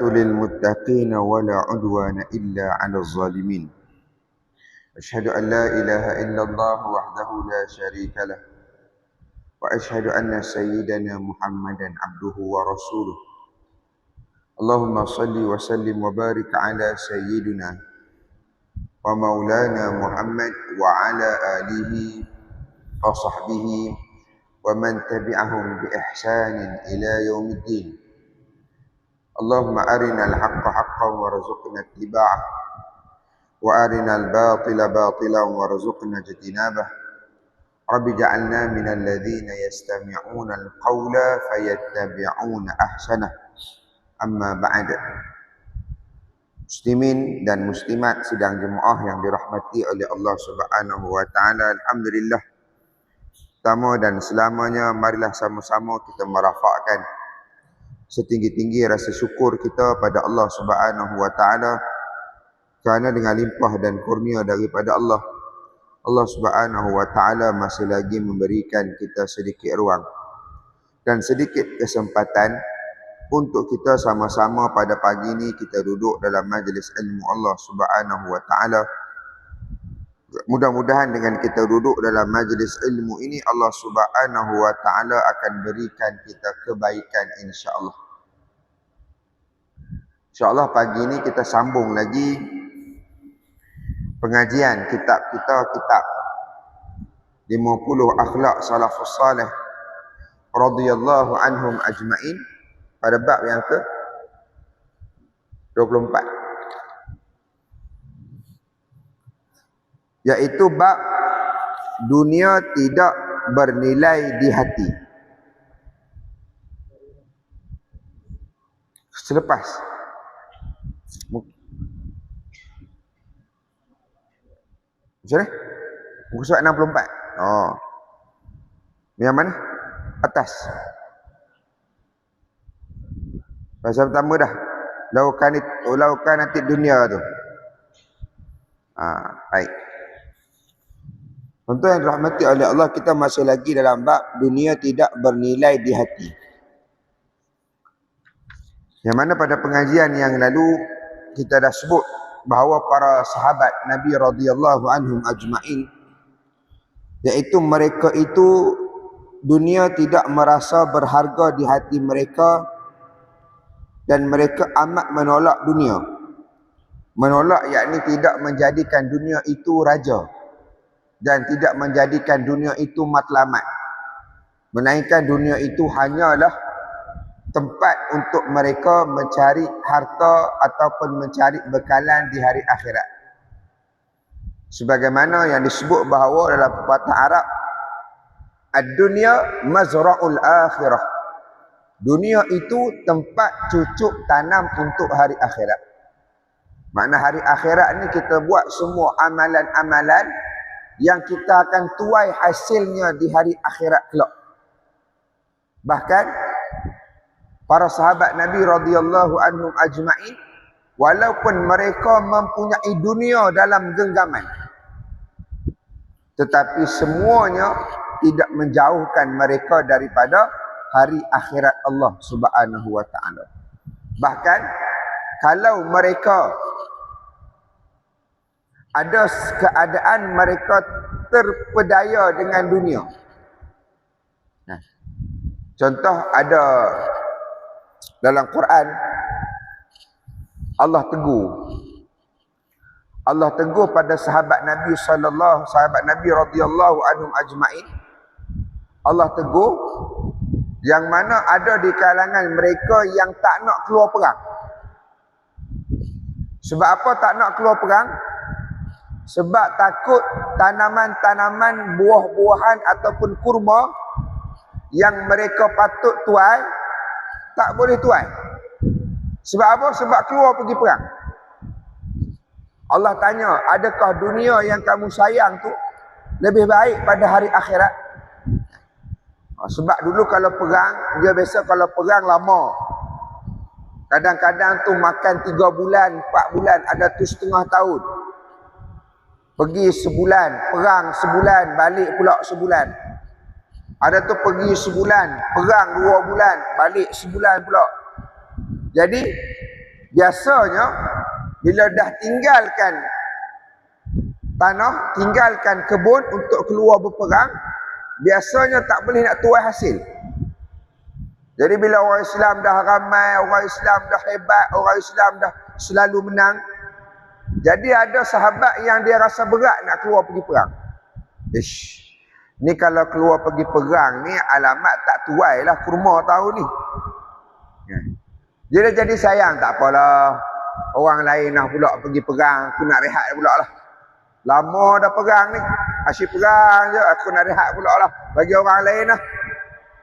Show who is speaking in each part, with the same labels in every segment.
Speaker 1: للمتقين ولا عدوان إلا على الظالمين. أشهد أن لا إله إلا الله وحده لا شريك له، وأشهد أن سيدنا محمدا عبده ورسوله. اللهم صل وسلم وبارك على سيدنا ومولانا محمد وعلى آله وصحبه ومن تبعهم بإحسان إلى يوم الدين. اللهم أرنا الحق حقا وارزقنا اتباعه، وأرنا الباطل باطلا وارزقنا اجتنابه. رب اجعلنا من الذين يستمعون القول فيتبعون أحسنه. Amma ba'd. Muslimin dan muslimat sidang jemaah yang dirahmati oleh Allah Subhanahu wa taala, alhamdulillah. Pertama dan selamanya, marilah sama-sama kita merafakkan setinggi-tinggi rasa syukur kita pada Allah Subhanahu wa taala, kerana dengan limpah dan kurnia daripada Allah, Allah Subhanahu wa taala masih lagi memberikan kita sedikit ruang dan sedikit kesempatan untuk kita sama-sama pada pagi ini kita duduk dalam majlis ilmu Allah Subhanahu wa taala. Mudah-mudahan dengan kita duduk dalam majlis ilmu ini, Allah Subhanahu wa taala akan berikan kita kebaikan, insya-Allah. Insya-Allah pagi ini kita sambung lagi pengajian kitab kita, kitab 50 akhlak salafus salih radhiyallahu anhum ajma'in, pada bab yang ke 24, iaitu bab dunia tidak bernilai di hati. Selepas macam mana? Muka surat 64. Oh. Yang mana? Atas. Pasal pertama dah. Laukan nanti dunia tu. Baik. Tuan-tuan yang dirahmati oleh Allah, kita masih lagi dalam bab dunia tidak bernilai di hati. Yang mana pada pengajian yang lalu kita dah sebut bahawa para sahabat Nabi radhiyallahu anhum ajma'in, iaitu mereka itu dunia tidak merasa berharga di hati mereka, dan mereka amat menolak dunia. Menolak yakni tidak menjadikan dunia itu raja, dan tidak menjadikan dunia itu matlamat, melainkan dunia itu hanyalah tempat untuk mereka mencari harta ataupun mencari bekalan di hari akhirat. Sebagaimana yang disebut bahawa dalam pepatah Arab, ad-dunya mazra'ul akhirah. Dunia itu tempat cucuk tanam untuk hari akhirat. Makna hari akhirat ni kita buat semua amalan-amalan yang kita akan tuai hasilnya di hari akhirat kelak. Bahkan para sahabat Nabi radhiyallahu anhum ajma'in, walaupun mereka mempunyai dunia dalam genggaman, tetapi semuanya tidak menjauhkan mereka daripada hari akhirat Allah Subhanahu wa taala. Bahkan kalau mereka ada keadaan mereka terpedaya dengan dunia. Contoh ada dalam Quran, Allah tegur pada sahabat Nabi sahabat Nabi radhiyallahu anhum ajma'in. Allah tegur yang mana ada di kalangan mereka yang tak nak keluar perang. Sebab apa tak nak keluar perang? Sebab takut tanaman-tanaman, buah-buahan ataupun kurma yang mereka patut tuai tak boleh tuai. Sebab apa? Sebab keluar pergi perang. Allah tanya, adakah dunia yang kamu sayang tu lebih baik pada hari akhirat? Sebab dulu kalau perang, dia biasa kalau perang lama. Kadang-kadang tu makan 3 bulan, 4 bulan, ada tu setengah tahun. Pergi sebulan, perang sebulan, balik pula sebulan. Ada tu pergi sebulan, perang 2 bulan, balik sebulan pula. Jadi Biasanya bila dah tinggalkan tanah, tinggalkan kebun untuk keluar berperang, biasanya tak boleh nak tuai hasil. Jadi bila orang Islam dah ramai, orang Islam dah hebat, orang Islam dah selalu menang, jadi ada sahabat yang dia rasa berat nak keluar pergi perang. Ish, ni kalau keluar pergi perang ni alamat tak tuai lah kurma tahun ni. Dia jadi sayang, tak apalah. Orang lain nak pula pergi perang, aku nak rehat pula lah. Lama dah perang ni, asyik perang je, aku nak rehat pula lah. Bagi orang lain lah.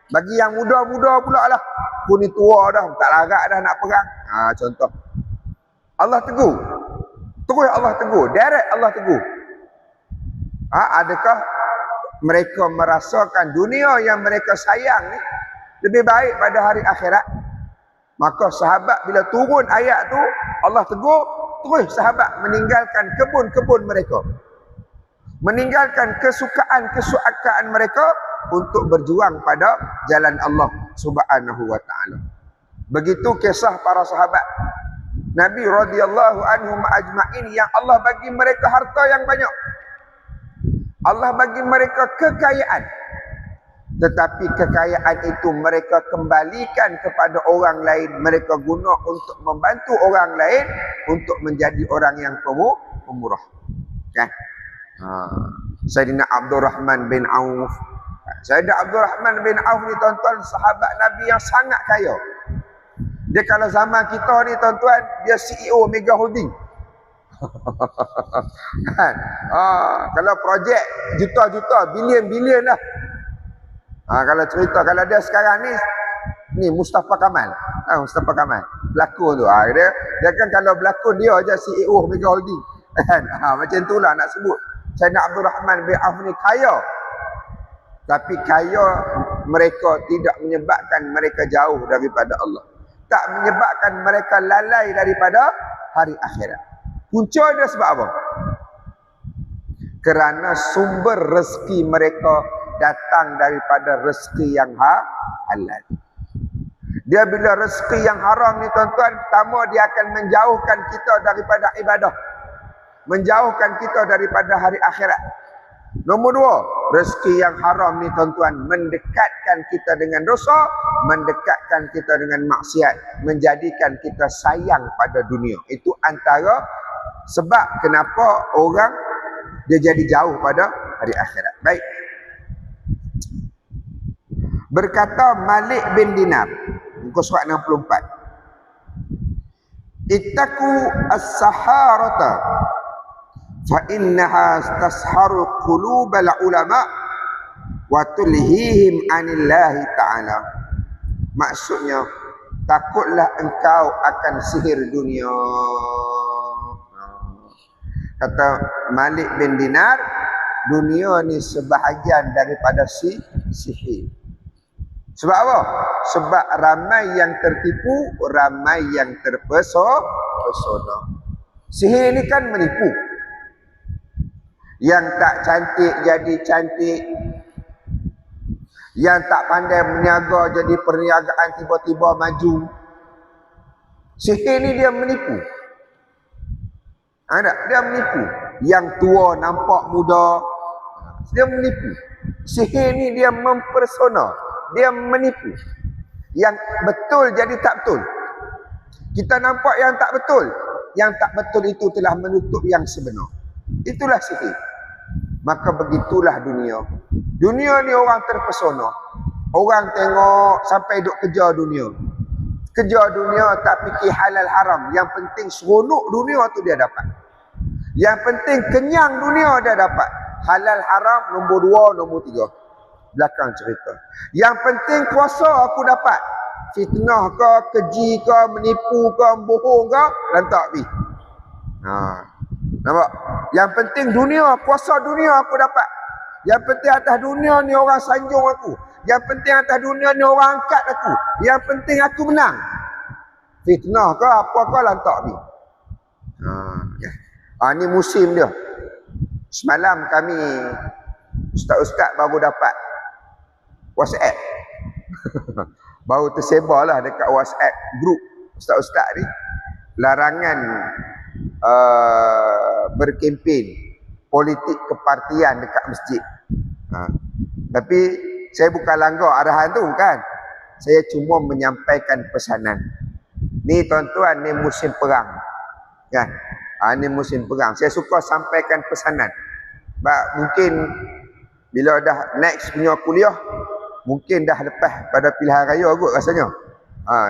Speaker 1: Bagi yang muda-muda pula lah. Aku ni tua dah, tak larat dah nak perang. Contoh. Allah tegur. Terus Allah tegur. Direct Allah tegur. Adakah mereka merasakan dunia yang mereka sayang ni lebih baik pada hari akhirat? Maka sahabat bila turun ayat tu, Allah tegur, terus sahabat meninggalkan kebun-kebun mereka. Meninggalkan kesukaan mereka untuk berjuang pada jalan Allah Subhanahu wa taala. Begitu kisah para sahabat Nabi radhiyallahu anhum ajma'in yang Allah bagi mereka harta yang banyak. Allah bagi mereka kekayaan. Tetapi kekayaan itu mereka kembalikan kepada orang lain. Mereka guna untuk membantu orang lain untuk menjadi orang yang pemurah. Kan? Sayyidina Abdurrahman bin Auf. Sayyidina Abdurrahman bin Auf ni tuan-tuan sahabat Nabi yang sangat kaya. Dia kalau zaman kita ni tuan-tuan, dia CEO Mega Holding. Kan? Kalau projek juta-juta, bilion-bilion lah. Kalau cerita, kalau dia sekarang ni Mustafa Kamal. Mustafa Kamal. Pelakon tu. Dia kan kalau berlakon dia je CEO Mega Holding. Kan? Macam tu lah nak sebut. Sayyidina Abdurrahman bin Auf ni kaya. Tapi kaya mereka tidak menyebabkan mereka jauh daripada Allah. Tak menyebabkan mereka lalai daripada hari akhirat. Punca dia sebab apa? Kerana sumber rezeki mereka datang daripada rezeki yang halal. Dia bila rezeki yang haram ni tuan-tuan, pertama dia akan menjauhkan kita daripada ibadah. Menjauhkan kita daripada hari akhirat. Nombor dua, rezeki yang haram ni tuan-tuan mendekatkan kita dengan dosa, mendekatkan kita dengan maksiat, menjadikan kita sayang pada dunia. Itu antara sebab kenapa orang dia jadi jauh pada hari akhirat. Baik. Berkata Malik bin Dinar, muka surat 64. Ittaqu as-saharata fa innaha tasharu qulubal ulama wa tulhihim anillahi ta'ala. Maksudnya, takutlah engkau akan sihir dunia. Kata Malik bin Dinar, dunia ni sebahagian daripada sihir. Sebab apa? Sebab ramai yang tertipu, ramai yang terpesona. Sihir ni kan menipu. Yang tak cantik jadi cantik. Yang tak pandai berniaga jadi perniagaan tiba-tiba maju. Sihir ni dia menipu. Dia menipu. Yang tua nampak muda. Dia menipu. Sihir ni dia mempersona. Dia menipu. Yang betul jadi tak betul. Kita nampak yang tak betul. Yang tak betul itu telah menutup yang sebenar. Itulah sihir. Maka begitulah dunia. Dunia ni orang terpesona. Orang tengok sampai duk kejar dunia. Kejar dunia tak fikir halal haram. Yang penting seronok dunia tu dia dapat. Yang penting kenyang dunia dia dapat. Halal haram nombor 2, nombor 3. Belakang cerita. Yang penting kuasa aku dapat. Fitnah ke, keji ke, menipu ke, bohong ke, lantak pergi. Nampak? Yang penting dunia, kuasa dunia aku dapat. Yang penting atas dunia ni orang sanjung aku. Yang penting atas dunia ni orang angkat aku. Yang penting aku menang. Fitnah ke apa ke lantak pergi. Ni musim dia. Semalam kami ustaz-ustaz baru dapat WhatsApp. Baru tersebar lah dekat WhatsApp group ustaz-ustaz ni. larangan berkempen politik kepartian dekat masjid. Tapi saya bukan langgar arahan tu, bukan. Saya cuma menyampaikan pesanan. Ni tuan-tuan, ni musim perang. Kan? Ni musim perang. Saya suka sampaikan pesanan. Mungkin bila dah next punya kuliah, mungkin dah lepas pada pilihan raya kot rasanya.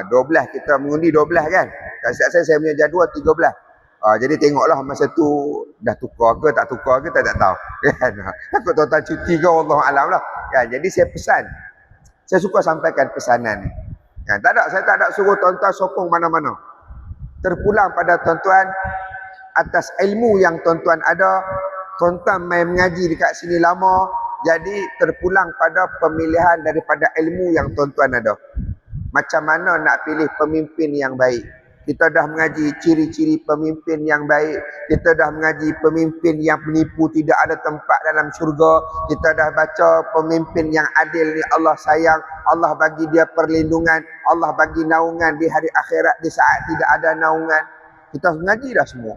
Speaker 1: 12 kita mengundi 12 kan. Tak silap saya punya jadual 13. Jadi tengoklah masa tu dah tukar ke tak tukar ke tak tahu. Kan? Takut tuan-tuan cuti ke, wallahu alam lah. Kan? Jadi saya pesan. Saya suka sampaikan pesanan ni. Kan? Saya tak ada suruh tuan-tuan sokong mana-mana. Terpulang pada tuan-tuan atas ilmu yang tuan-tuan ada. Tuan-tuan main mengaji dekat sini lama. Jadi terpulang pada pemilihan daripada ilmu yang tuan-tuan ada. Macam mana nak pilih pemimpin yang baik. Kita dah mengaji ciri-ciri pemimpin yang baik. Kita dah mengaji pemimpin yang penipu tidak ada tempat dalam syurga. Kita dah baca pemimpin yang adil ni Allah sayang. Allah bagi dia perlindungan. Allah bagi naungan di hari akhirat di saat tidak ada naungan. Kita mengaji dah semua.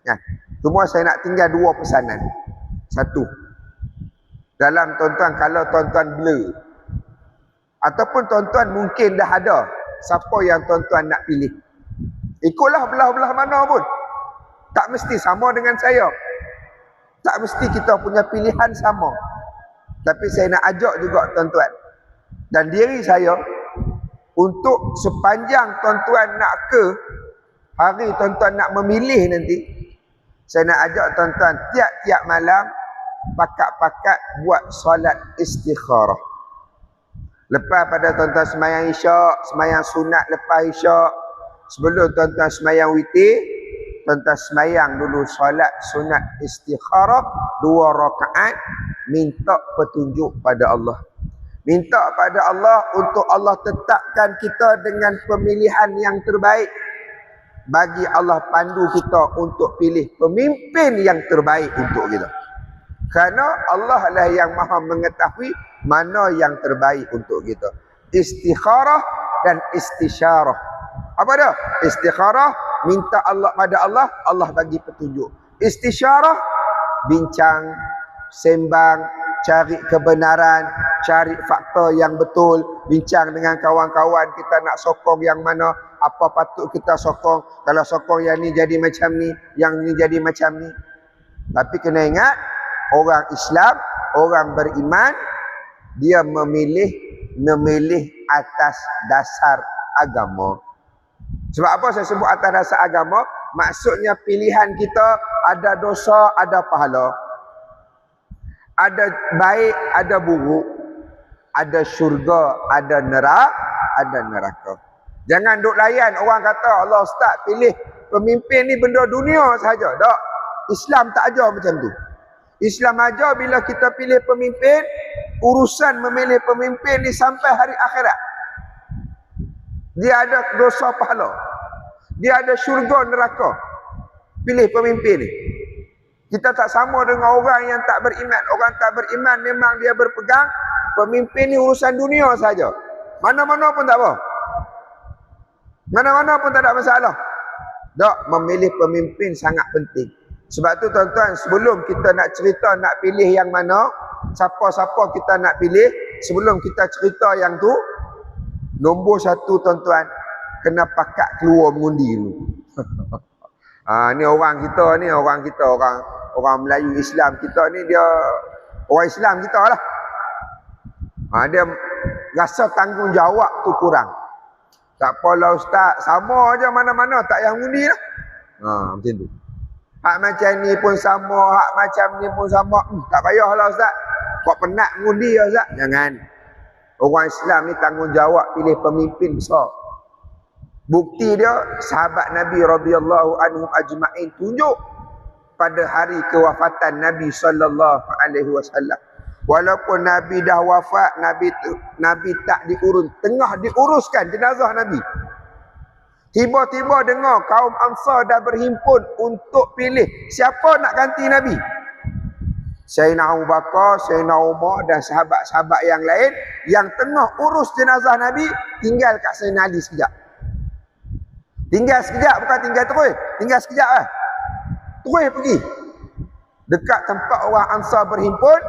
Speaker 1: Ya. Cuma saya nak tinggal 2 pesanan. 1. Dalam tuan-tuan, kalau tuan-tuan blur. Ataupun tuan-tuan mungkin dah ada siapa yang tuan-tuan nak pilih. Ikutlah belah-belah mana pun. Tak mesti sama dengan saya. Tak mesti kita punya pilihan sama. Tapi saya nak ajak juga tuan-tuan dan diri saya, untuk sepanjang tuan-tuan nak ke hari tuan-tuan nak memilih nanti, saya nak ajak tuan-tuan tiap-tiap malam pakat-pakat buat solat istikharah. Lepas pada tuan-tuan semayang isyak, semayang sunat lepas isyak, sebelum tuan-tuan semayang witir, tuan-tuan semayang dulu solat sunat istikharah 2 rakaat, minta petunjuk pada Allah. Minta pada Allah untuk Allah tetapkan kita dengan pemilihan yang terbaik. Bagi Allah pandu kita untuk pilih pemimpin yang terbaik untuk kita. Kerana Allah lah yang maha mengetahui mana yang terbaik untuk kita. Istikharah dan istisyarah. Apa dia? Istikharah, minta Allah pada Allah, Allah bagi petunjuk. Istisyarah, bincang, sembang, cari kebenaran, cari fakta yang betul, bincang dengan kawan-kawan, kita nak sokong yang mana, apa patut kita sokong. Kalau sokong yang ni jadi macam ni, yang ni jadi macam ni. Tapi kena ingat, orang Islam, orang beriman, dia memilih atas dasar agama. Sebab apa saya sebut atas dasar agama? Maksudnya pilihan kita ada dosa, ada pahala. Ada baik, ada buruk. Ada syurga, ada neraka. Jangan duk layan orang kata, Allah Ustaz pilih pemimpin ni benda dunia sahaja. Tak. Islam tak ajar macam tu. Islam ajar bila kita pilih pemimpin, urusan memilih pemimpin ni sampai hari akhirat. Dia ada dosa pahala. Dia ada syurga neraka. Pilih pemimpin ni. Kita tak sama dengan orang yang tak beriman. Orang tak beriman memang dia berpegang pemimpin ni urusan dunia saja. Mana-mana pun tak apa. Mana-mana pun tak ada masalah. Tak, memilih pemimpin sangat penting. Sebab tu tuan-tuan, sebelum kita nak cerita nak pilih yang mana, siapa-siapa kita nak pilih, sebelum kita cerita yang tu, nombor 1 tuan-tuan, kena pakat keluar mengundi dulu. Ni orang kita ni, orang Melayu Islam kita ni, dia orang Islam kita lah. Dia rasa tanggungjawab tu kurang. Tak apalah Ustaz, sama aja mana-mana, tak payah mengundi lah. Macam tu. Hak macam ni pun sama, hak macam ni pun sama. Tak payahlah Ustaz. Kau penat mengundi lah Ustaz. Jangan. Orang Islam ni tanggungjawab pilih pemimpin besar. Bukti dia, sahabat Nabi radhiyallahu anhum ajma'in tunjuk pada hari kewafatan Nabi sallallahu alaihi wasallam. Walaupun Nabi dah wafat, Nabi tak diurus, tengah diuruskan jenazah Nabi. Tiba-tiba dengar kaum Ansar dah berhimpun untuk pilih siapa nak ganti Nabi. Sayyidina Abu Bakar, Sayyidina Umar dan sahabat-sahabat yang lain yang tengah urus jenazah Nabi tinggal kat Sayyidina Ali sekejap. Tinggal sekejap, bukan tinggal terus. Tinggal sekejap lah. Terus pergi. Dekat tempat orang Ansar berhimpun,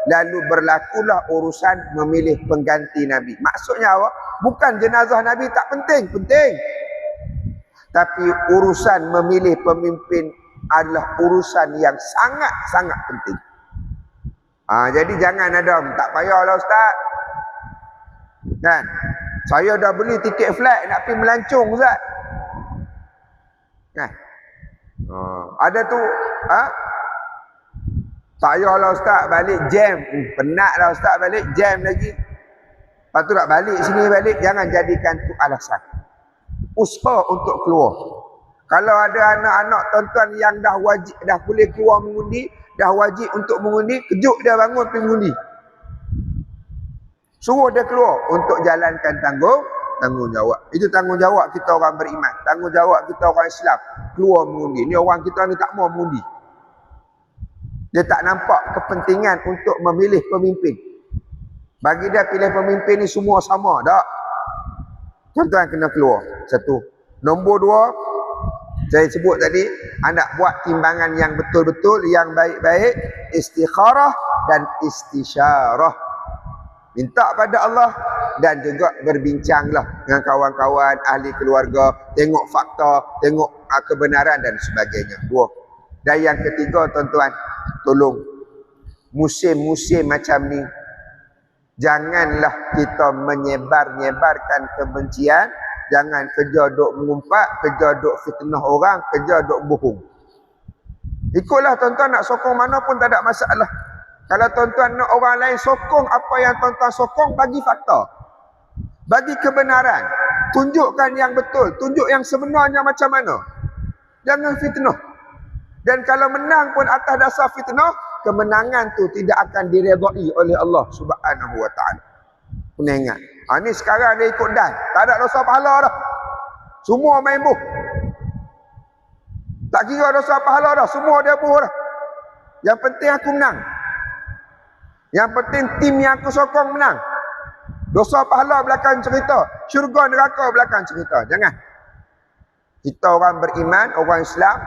Speaker 1: lalu berlakulah urusan memilih pengganti Nabi. Maksudnya apa? Bukan jenazah Nabi tak penting, penting. Tapi urusan memilih pemimpin adalah urusan yang sangat-sangat penting. Jadi jangan ada, tak payahlah Ustaz. Kan? Saya dah beli tiket flight nak pergi melancong Ustaz. Kan? Ada tu, tak payahlah Ustaz balik jam. Penatlah Ustaz balik jam lagi. Lepas tu nak balik sini balik. Jangan jadikan tu alasan. Usaha untuk keluar. Kalau ada anak-anak tuan-tuan yang dah wajib, dah boleh keluar mengundi, dah wajib untuk mengundi, kejut dia bangun pergi mengundi. Suruh dia keluar untuk jalankan tanggungjawab. Itu tanggungjawab kita orang beriman. Tanggungjawab kita orang Islam. Keluar mengundi. Ni orang kita ni tak mau mengundi. Dia tak nampak kepentingan untuk memilih pemimpin. Bagi dia pilih pemimpin ni semua sama. Tak? Tuan-tuan kena keluar. Satu. Nombor dua, saya sebut tadi, anda buat timbangan yang betul-betul, yang baik-baik, istikharah dan istisyarah. Minta pada Allah dan juga berbincanglah dengan kawan-kawan, ahli keluarga, tengok fakta, tengok kebenaran dan sebagainya. Dua. Dan yang ketiga, tuan-tuan, tolong musim-musim macam ni, janganlah kita menyebar-nyebarkan kebencian. Jangan kerja duk mengumpat, kerja duk fitnah orang, kerja duk bohong. Ikutlah tuan-tuan nak sokong mana pun tak ada masalah. Kalau tuan-tuan nak orang lain sokong apa yang tuan-tuan sokong, bagi fakta. Bagi kebenaran. Tunjukkan yang betul. Tunjuk yang sebenarnya macam mana. Jangan fitnah. Dan kalau menang pun atas dasar fitnah, kemenangan tu tidak akan diredai oleh Allah Subhanahu wa ta'ala. Kena ingat. Ni sekarang dia ikut dan. Tak ada dosa pahala dah. Semua main buh. Tak kira dosa pahala dah. Semua dia buh dah. Yang penting aku menang. Yang penting tim yang aku sokong menang. Dosa pahala belakang cerita. Syurga neraka belakang cerita. Jangan. Kita orang beriman, orang Islam,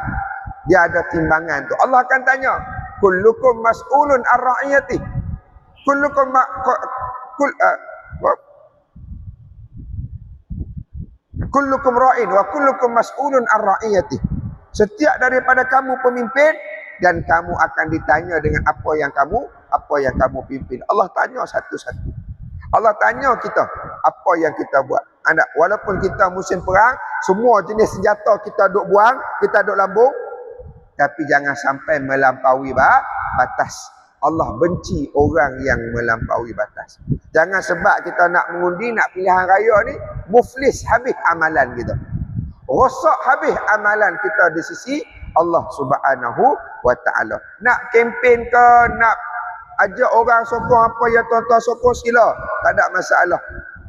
Speaker 1: dia ada timbangan tu. Allah akan tanya, kullukum mas'ulun ar-ra'iyati. Kullukum ra'in wa kullukum mas'ulun ar-ra'iyati. Setiap daripada kamu pemimpin dan kamu akan ditanya dengan apa yang kamu pimpin. Allah tanya satu-satu. Allah tanya kita apa yang kita buat. Walaupun kita musim perang, semua jenis senjata kita duk buang, kita duk lambung, tapi jangan sampai melampaui batas. Allah benci orang yang melampaui batas. Jangan sebab kita nak mengundi, nak pilihan raya ni, muflis habis amalan kita. Rosak habis amalan kita di sisi Allah Subhanahu wa ta'ala. Nak kempen ke, nak ajak orang sokong apa yang tuan-tuan sokong, sila. Tak ada masalah.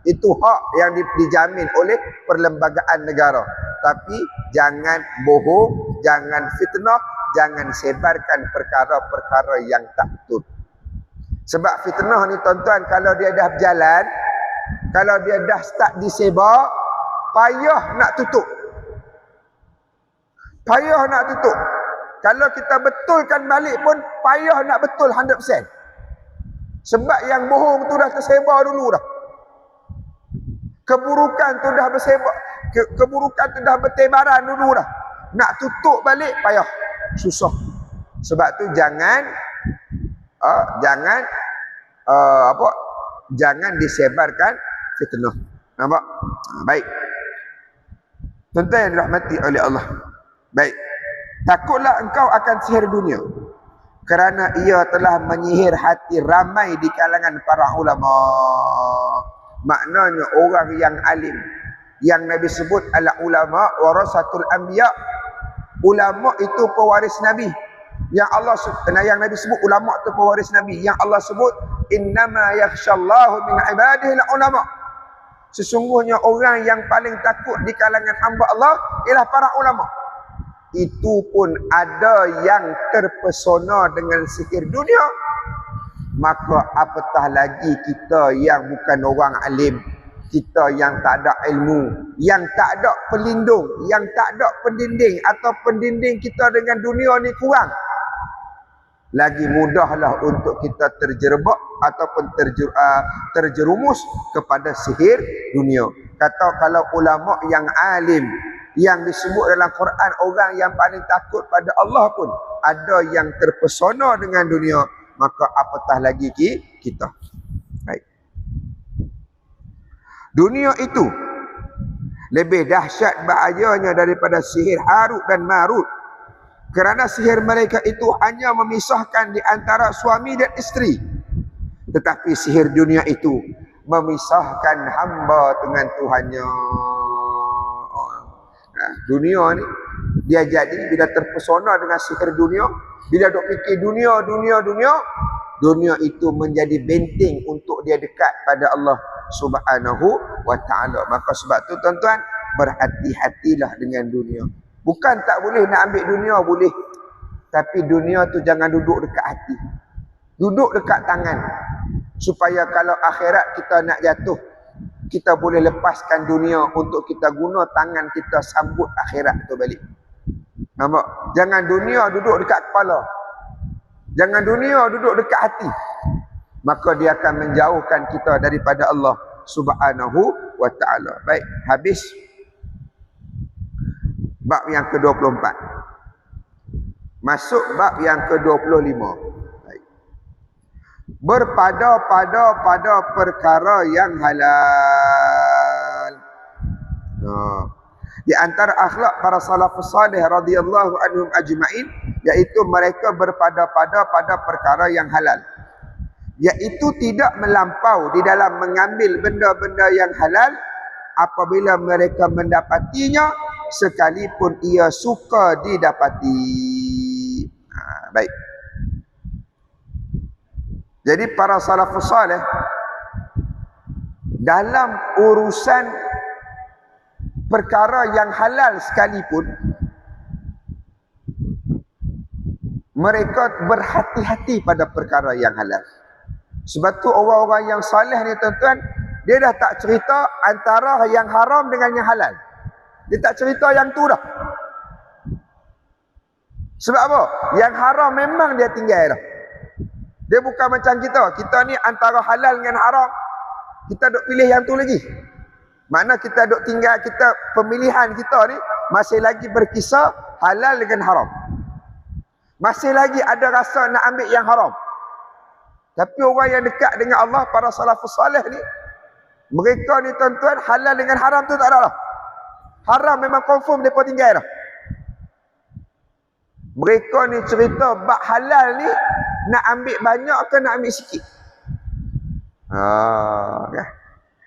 Speaker 1: Itu hak yang dijamin oleh perlembagaan negara. Tapi jangan bohong, jangan fitnah, jangan sebarkan perkara-perkara yang tak betul. Sebab fitnah ni tuan-tuan, kalau dia dah berjalan, kalau dia dah start disebar, payah nak tutup. Payah nak tutup. Kalau kita betulkan balik pun, payah nak betul 100%. Sebab yang bohong tu dah tersebar dulu dah. Keburukan tu dah bersebar, keburukan tu dah bertebaran dulu dah. Nak tutup balik payah, susah. Sebab tu jangan jangan disebarkan fitnah. Nampak? Baik. Tuan-tuan yang dirahmati oleh Allah. Baik. Takutlah engkau akan sihir dunia, kerana ia telah menyihir hati ramai di kalangan para ulama. Maknanya orang yang alim, yang Nabi sebut ala ulama warasatul anbiya. Ulama itu pewaris Nabi. Yang Nabi sebut ulama itu pewaris Nabi. Yang Allah sebut innama yakhshallahu min ibadihi ulama. Sesungguhnya orang yang paling takut di kalangan hamba Allah ialah para ulama. Itu pun ada yang terpesona dengan sihir dunia, maka apatah lagi kita yang bukan orang alim, Kita yang tak ada ilmu, yang tak ada pelindung, yang tak ada pendinding atau pendinding kita dengan dunia ni kurang, lagi mudahlah untuk kita terjerbak ataupun terjerumus kepada sihir dunia. Kata kalau ulama yang alim, yang disebut dalam Quran orang yang paling takut pada Allah pun ada yang terpesona dengan dunia, maka apatah lagi kita. Baik. Dunia itu lebih dahsyat bahayanya daripada sihir Harut dan Marut. Kerana sihir mereka itu hanya memisahkan di antara suami dan isteri. Tetapi sihir dunia itu memisahkan hamba dengan Tuhannya. Nah, dunia ni, dia jadi bila terpesona dengan sihir dunia, bila duk fikir dunia itu menjadi benteng untuk dia dekat pada Allah Subhanahu wa ta'ala. Maka sebab tu tuan-tuan, berhati-hatilah dengan dunia. Bukan tak boleh nak ambil dunia, boleh. Tapi dunia tu jangan duduk dekat hati. Duduk dekat tangan. Supaya kalau akhirat kita nak jatuh, kita boleh lepaskan dunia untuk kita guna tangan kita sambut akhirat tu balik. Nampak? Jangan dunia duduk dekat kepala. Jangan dunia duduk dekat hati. Maka dia akan menjauhkan kita daripada Allah Subhanahu wa ta'ala. Baik, habis bab yang ke-24. Masuk bab yang ke-25. Baik. Berpada-pada pada perkara yang halal. Di antara akhlak para salafus salih radhiyallahu anhum ajma'in, iaitu mereka berpada-pada pada perkara yang halal. Iaitu tidak melampau di dalam mengambil benda-benda yang halal apabila mereka mendapatinya, sekalipun ia suka didapati. Baik. Jadi para salafus salih dalam urusan perkara yang halal sekalipun, mereka berhati-hati pada perkara yang halal. Sebab tu orang-orang yang salih ni tuan-tuan, dia dah tak cerita antara yang haram dengan yang halal. Dia tak cerita yang tu dah. Sebab apa? Yang haram memang dia tinggal dah. Dia bukan macam kita. Kita ni antara halal dengan haram, kita duk pilih yang tu lagi. Mana kita duk tinggal, kita pemilihan kita ni masih lagi berkisar halal dengan haram. Masih lagi ada rasa nak ambil yang haram. Tapi orang yang dekat dengan Allah, para salafus salih ni, mereka ni tuan-tuan, halal dengan haram tu tak ada dah. Haram memang confirm mereka tinggal dah. Mereka ni cerita bab halal ni, nak ambil banyak ke nak ambil sikit? Okay.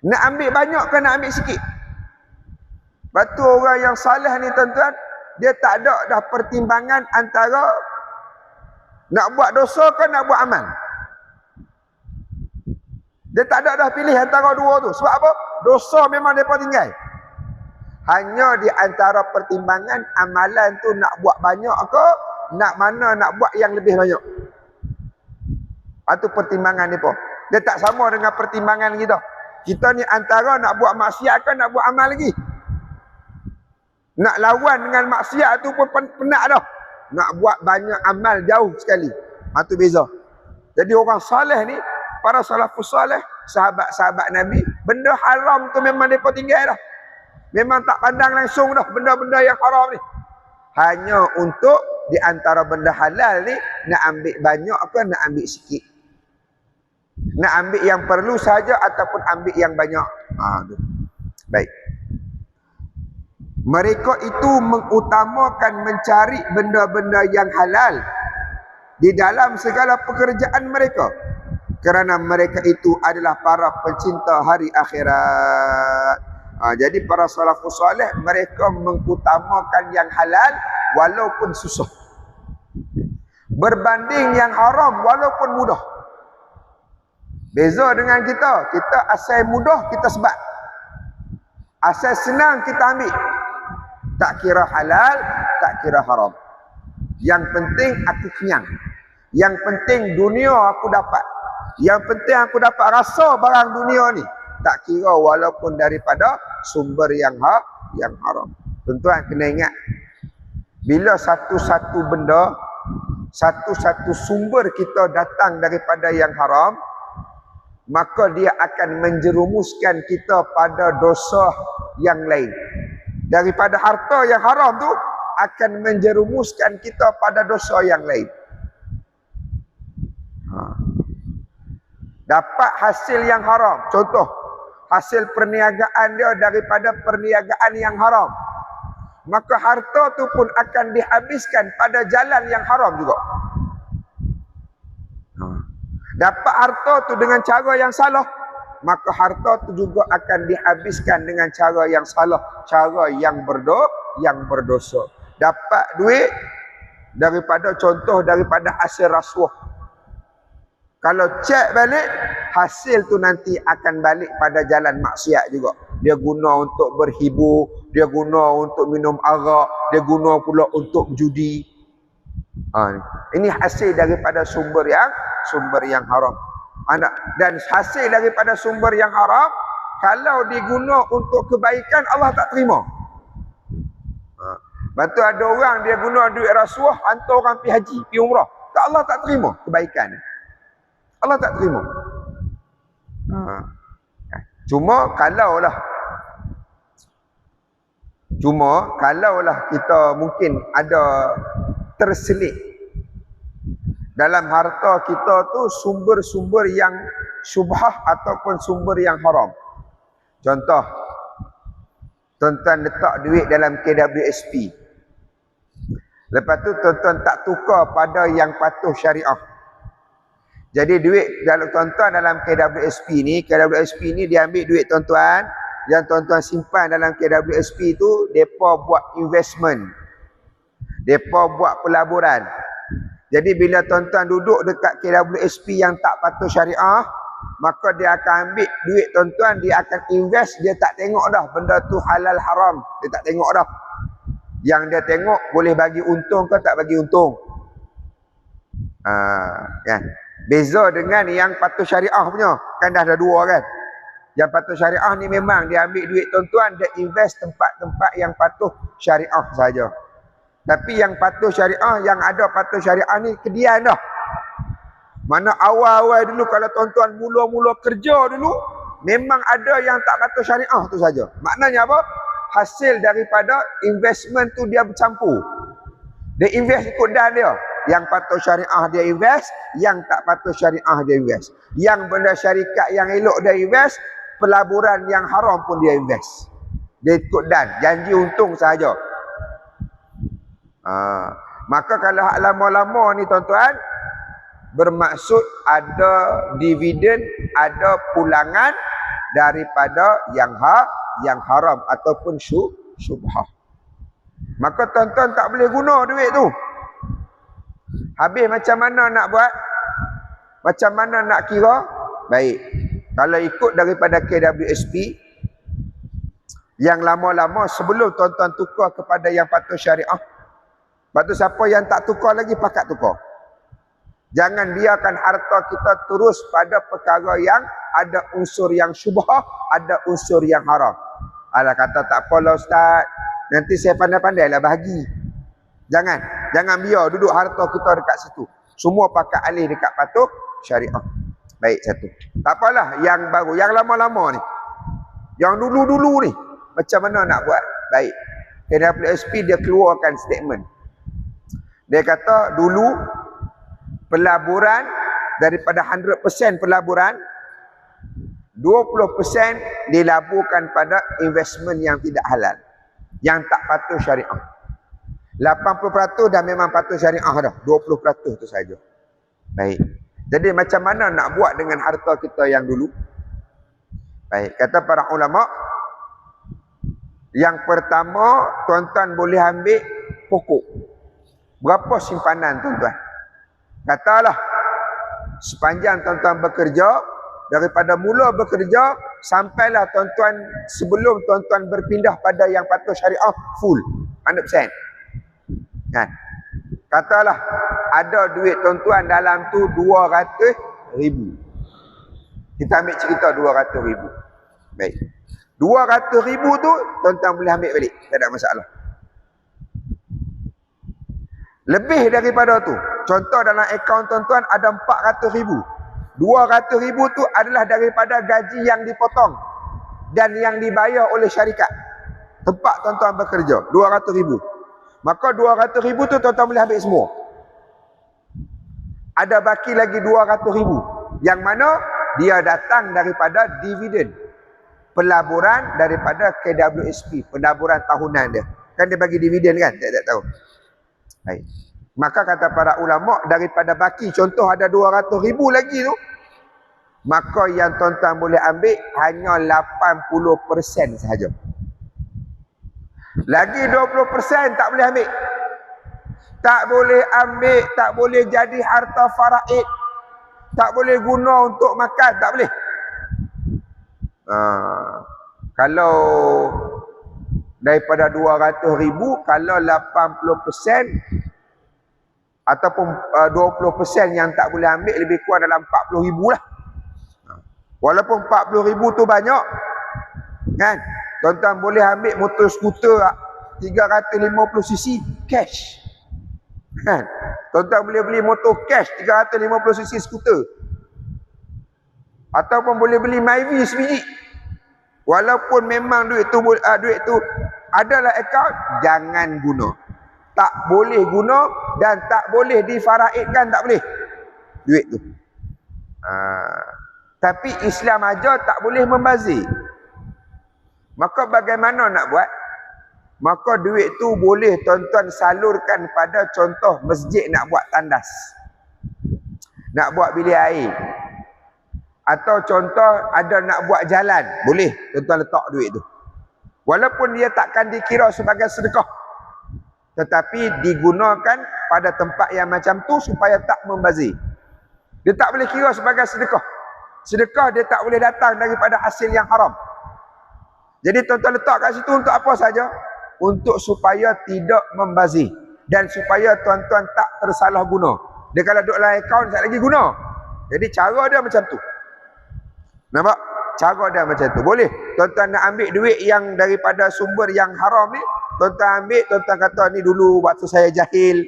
Speaker 1: Nak ambil banyak ke nak ambil sikit? Lepas tu orang yang salih ni tuan-tuan, dia tak ada dah pertimbangan antara nak buat dosa ke nak buat amal. Dia tak ada dah pilih antara dua tu. Sebab apa? Dosa memang mereka tinggal. Hanya di antara pertimbangan amalan tu nak buat banyak ke, nak mana nak buat yang lebih banyak. Itu pertimbangan mereka. Dia tak sama dengan pertimbangan kita. Kita ni antara nak buat maksiat ke nak buat amal lagi. Nak lawan dengan maksiat tu pun penat dah. Nak buat banyak amal jauh sekali. Itu beza. Jadi orang saleh ni, para salafus salih, sahabat-sahabat Nabi, benda haram tu memang mereka tinggal dah. Memang tak pandang langsung dah benda-benda yang haram ni. Hanya untuk di antara benda halal ni, nak ambil banyak ke nak ambil sikit. Nak ambil yang perlu saja ataupun ambil yang banyak. Baik. Mereka itu mengutamakan mencari benda-benda yang halal di dalam segala pekerjaan mereka. Kerana mereka itu adalah para pencinta hari akhirat. Jadi para salafus salih, mereka mengutamakan yang halal walaupun susah. Berbanding yang haram walaupun mudah. Beza dengan kita. Kita asal mudah, kita sebab. Asal senang, kita ambil. Tak kira halal, tak kira haram. Yang penting aku kenyang. Yang penting dunia aku dapat. Yang penting aku dapat rasa barang dunia ni. Tak kira walaupun daripada sumber yang haram. Tuan-tuan kena ingat, bila satu-satu benda, satu-satu sumber kita datang daripada yang haram, maka dia akan menjerumuskan kita pada dosa yang lain. Daripada harta yang haram tu akan menjerumuskan kita pada dosa yang lain. Dapat hasil yang haram, contoh hasil perniagaan dia daripada perniagaan yang haram, maka harta tu pun akan dihabiskan pada jalan yang haram juga. Dapat harta tu dengan cara yang salah, maka harta tu juga akan dihabiskan dengan cara yang salah, cara yang berdosa. Dapat duit daripada, contoh daripada hasil rasuah, kalau cek balik, hasil tu nanti akan balik pada jalan maksiat juga. Dia guna untuk berhibur, dia guna untuk minum arak, dia guna pula untuk judi. Ini hasil daripada sumber yang haram. Dan hasil daripada sumber yang haram, kalau diguna untuk kebaikan, Allah tak terima. Betul, ada orang dia guna duit rasuah, hantar orang pergi haji, pergi umrah. Allah tak terima kebaikan. Allah tak terima. Cuma kalaulah kita mungkin ada terselit dalam harta kita tu sumber-sumber yang syubhah ataupun sumber yang haram. Contoh, tuan-tuan letak duit dalam KWSP, lepas tu tuan-tuan tak tukar pada yang patuh syariah. Jadi duit kalau tuan-tuan dalam KWSP ni dia ambil duit tuan-tuan, yang tuan-tuan simpan dalam KWSP tu, depa buat investment, depa buat pelaburan. Jadi bila tuan-tuan duduk dekat KWSP yang tak patuh syariah, maka dia akan ambil duit tuan-tuan, dia akan invest, dia tak tengok dah benda tu halal haram, dia tak tengok dah. Yang dia tengok boleh bagi untung ke tak bagi untung. Kan? Beza dengan yang patuh syariah punya, kan dah ada dua kan. Yang patuh syariah ni memang dia ambil duit tuan-tuan, dia invest tempat-tempat yang patuh syariah saja. Tapi yang patuh syariah, yang ada patuh syariah ni kedian dah. Mana awal-awal dulu kalau tuan-tuan mula-mula kerja dulu, memang ada yang tak patuh syariah tu saja. Maknanya apa? Hasil daripada investment tu dia bercampur. Dia invest ikut dan dia. Yang patuh syariah dia invest, yang tak patuh syariah dia invest. Yang benda syarikat yang elok dia invest, pelaburan yang haram pun dia invest. Dia ikut dan, janji untung sahaja. Maka kalau lama-lama ni tuan-tuan, bermaksud ada dividen, ada pulangan daripada yang haram ataupun syubhah. Maka tuan-tuan tak boleh guna duit tu. Habis macam mana nak buat? Macam mana nak kira? Baik, kalau ikut daripada KWSP, yang lama-lama sebelum tuan-tuan tukar kepada yang patuh syariah, lepas tu siapa yang tak tukar lagi, pakat tukar. Jangan biarkan harta kita terus pada perkara yang ada unsur yang syubhah, ada unsur yang haram. Alah kata tak apalah ustaz, nanti saya pandai-pandai lah bahagi. Jangan biar duduk harta kita dekat situ. Semua pakai alih dekat patuh syariah. Baik, satu. Tak apalah yang baru, yang lama-lama ni, yang dulu-dulu ni, macam mana nak buat? Baik, KWSP dia keluarkan statement. Dia kata dulu pelaburan, daripada 100% pelaburan, 20% dilaburkan pada investment yang tidak halal, yang tak patuh syariah. 80% dah memang patuh syariah dah, 20% tu saja. Baik. Jadi macam mana nak buat dengan harta kita yang dulu? Baik, kata para ulama, yang pertama tuan-tuan boleh ambil pokok. Berapa simpanan tuan-tuan? Katalah sepanjang tuan-tuan bekerja, daripada mula bekerja sampailah tuan-tuan sebelum tuan-tuan berpindah pada yang patuh syariah full 100%. Kan? Katalah ada duit tuan-tuan dalam tu 200,000. Kita ambil cerita 200,000. Baik. 200,000 tu tuan-tuan boleh ambil balik, tak ada masalah. Lebih daripada tu, contoh dalam akaun tuan-tuan ada 400,000. 200,000 tu adalah daripada gaji yang dipotong dan yang dibayar oleh syarikat tempat tuan-tuan bekerja, 200,000. Maka 200,000 tu tuan-tuan boleh ambil semua. Ada baki lagi 200,000 yang mana dia datang daripada dividen pelaburan daripada KWSP, pelaburan tahunan dia. Kan dia bagi dividen kan? Tak tahu. Baik. Maka kata para ulama, daripada baki contoh ada 200,000 lagi tu, maka yang tuan-tuan boleh ambil hanya 80% sahaja. Lagi 20% tak boleh ambil. Tak boleh ambil, tak boleh jadi harta faraid. Tak boleh guna untuk makan, tak boleh. Kalau daripada 200,000, kalau 80% ataupun 20% yang tak boleh ambil, lebih kurang dalam 40,000 lah. Walaupun 40,000 tu banyak, kan? Tuan-tuan boleh ambil motor skuter 350cc cash, kan? Tuan-tuan boleh beli motor cash 350cc skuter, ataupun boleh beli Myvi sebiji. Walaupun memang duit tu adalah akaun, jangan guna. Tak boleh guna dan tak boleh difaraidkan, tak boleh duit tu. Tapi Islam aja tak boleh membazir. Maka bagaimana nak buat? Maka duit tu boleh tuan-tuan salurkan pada contoh masjid nak buat tandas, nak buat bilik air, atau contoh ada nak buat jalan, boleh tuan-tuan letak duit tu. Walaupun dia takkan dikira sebagai sedekah, tetapi digunakan pada tempat yang macam tu supaya tak membazir. Dia tak boleh kira sebagai sedekah. Sedekah dia tak boleh datang daripada hasil yang haram. Jadi tuan-tuan letak kat situ untuk apa saja? Untuk supaya tidak membazir dan supaya tuan-tuan tak tersalah guna. Dia kalau duduk dalam akaun tak lagi guna. Jadi cara dia macam tu. Nampak? Cara dia macam tu. Boleh tuan-tuan nak ambil duit yang daripada sumber yang haram ni, tuan-tuan ambil, tuan-tuan kata ni dulu waktu saya jahil,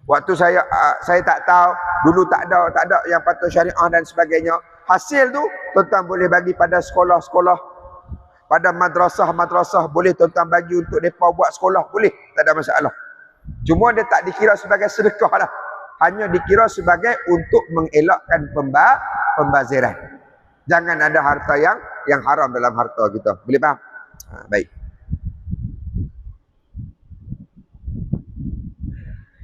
Speaker 1: waktu saya tak tahu, dulu tak ada yang patut syariah dan sebagainya. Hasil tu tuan-tuan boleh bagi pada sekolah-sekolah, pada madrasah-madrasah, boleh tuan-tuan bagi untuk mereka buat sekolah, boleh, tak ada masalah. Cuma dia tak dikira sebagai sedekah lah, hanya dikira sebagai untuk mengelakkan pembaziran. Jangan ada harta yang haram dalam harta kita. Boleh faham? Baik.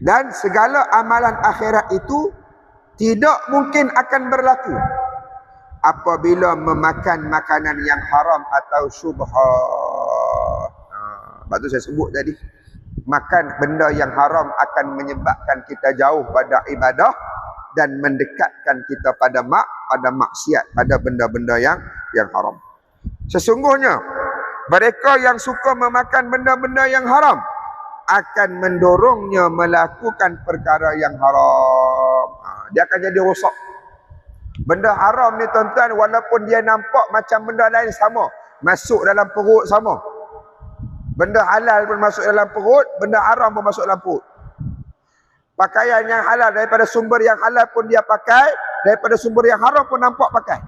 Speaker 1: Dan segala amalan akhirat itu tidak mungkin akan berlaku apabila memakan makanan yang haram atau syubhat. Sebab tu saya sebut tadi, makan benda yang haram akan menyebabkan kita jauh pada ibadah dan mendekatkan kita pada maksiat, pada benda-benda yang haram. Sesungguhnya mereka yang suka memakan benda-benda yang haram akan mendorongnya melakukan perkara yang haram. Dia akan jadi rosak. Benda haram ni tuan-tuan, walaupun dia nampak macam benda lain sama, masuk dalam perut sama. Benda halal pun masuk dalam perut, benda haram pun masuk dalam perut. Pakaian yang halal daripada sumber yang halal pun dia pakai, daripada sumber yang haram pun nampak pakai.